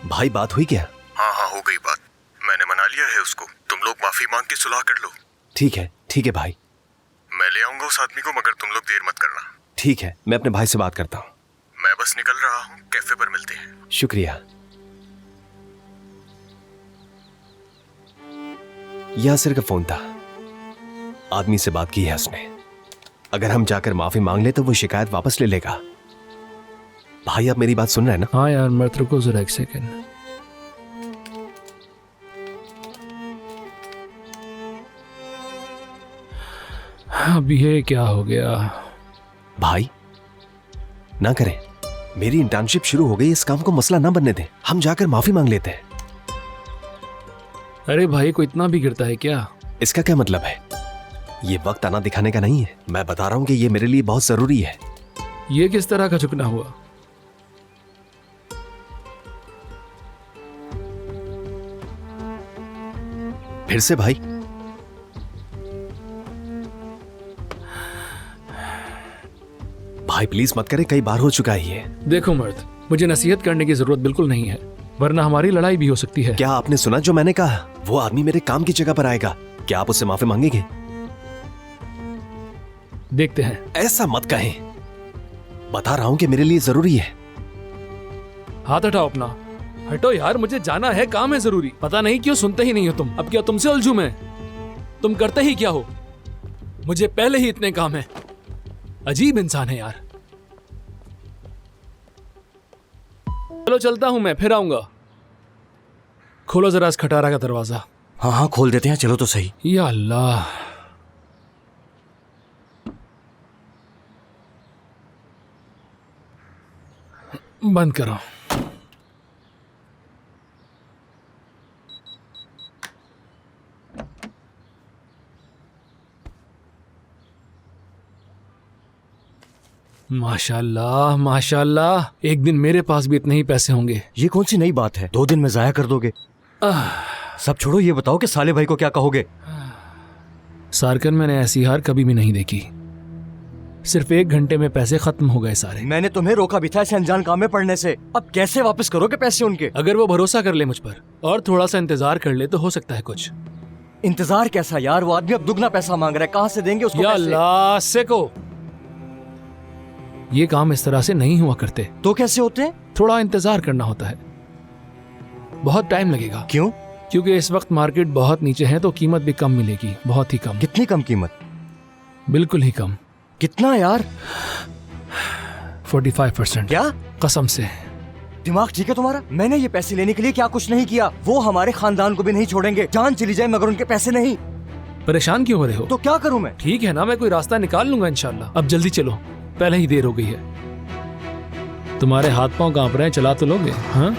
भाई बात हुई क्या? हाँ हो गई बात। मैंने मना लिया है उसको। तुम लोग माफी मांग के सुलह कर लो। ठीक है भाई। मैं ले आऊंगा उस आदमी को, मगर तुम लोग देर मत करना। ठीक है, मैं अपने भाई से बात करता हूँ। मैं बस निकल रहा हूँ, कैफे पर मिलते हैं। शुक्रिया। यासिर का फोन था, आदमी से बात की है उसने। अगर हम जाकर माफी मांग ले तो वो शिकायत वापस ले लेगा। भाई आप मेरी बात सुन रहे हैं ना? हाँ यार, मत रुको जरा एक सेकेंड। अब ये क्या हो गया? भाई ना करें, मेरी इंटर्नशिप शुरू हो गई, इस काम को मसला ना बनने दें। हम जाकर माफी मांग लेते हैं। अरे भाई, को इतना भी गिरता है क्या? इसका क्या मतलब है? ये वक्त आना दिखाने का नहीं है। मैं बता रहा हूं कि ये मेरे लिए बहुत जरूरी है। ये किस तरह का झुकना हुआ? फिर से भाई? भाई प्लीज मत करें, कई बार हो चुका है ये। देखो मर्द, मुझे नसीहत करने की जरूरत बिल्कुल नहीं है, वरना हमारी लड़ाई भी हो सकती है। क्या आपने सुना जो मैंने कहा? वो आदमी मेरे काम की जगह पर आएगा। क्या आप उससे माफी मांगेंगे? देखते हैं। ऐसा मत कहें, बता रहा हूं कि मेरे लिए जरूरी है। हाथ हटाओ अपना। हटो यार, मुझे जाना है, काम है जरूरी। पता नहीं क्यों सुनते ही नहीं हो तुम। अब क्या तुमसे उलझूं मैं? तुम करते ही क्या हो? मुझे पहले ही इतने काम है। अजीब इंसान है यार। चलो चलता हूं मैं, फिर आऊंगा। खोलो जरा इस खटारा का दरवाजा। हाँ खोल देते हैं, चलो तो सही। या अल्लाह, बंद करो। माशाल्लाह माशाल्लाह, एक दिन मेरे पास भी इतने ही पैसे होंगे। ये कौन सी नई बात है? 2 दिन में जाया कर दोगे? सब छोड़ो, ये बताओ कि साले भाई को क्या कहोगे? सारकन, मैंने ऐसी हार कभी भी नहीं देखी। सिर्फ 1 घंटे में पैसे खत्म हो गए सारे। मैंने तुम्हें रोका भी था ऐसे अनजान काम में पड़ने से। अब कैसे वापस करोगे पैसे उनके? अगर वो भरोसा कर ले मुझ पर और थोड़ा सा इंतजार कर ले तो हो सकता है कुछ। इंतजार कैसा यार, वो आदमी अब दुगना पैसा मांग रहा है, कहाँ से देंगे उसको या पैसे? अल्लाह, सेको। ये काम इस तरह से नहीं हुआ करते। तो कैसे होते हैं? थोड़ा इंतजार करना होता है, बहुत टाइम लगेगा। क्यों? क्योंकि इस वक्त मार्केट बहुत नीचे है तो कीमत भी कम मिलेगी, बहुत ही कम। कितनी कम कीमत? बिल्कुल ही कम। कितना यार? 45%। क्या? कसम से। दिमाग ठीक है तुम्हारा? मैंने ये पैसे लेने के लिए क्या कुछ नहीं किया। वो हमारे खानदान को भी नहीं छोड़ेंगे, जान चली जाए मगर उनके पैसे नहीं। परेशान क्यों हो रहे हो? तो क्या करूं मैं? ठीक है ना, मैं कोई रास्ता निकाल लूंगा इंशाल्लाह। अब जल्दी चलो, पहले ही देर हो गई है। तुम्हारे हाथ पांव कांप रहे हैं, चला तो लोगे? हाँ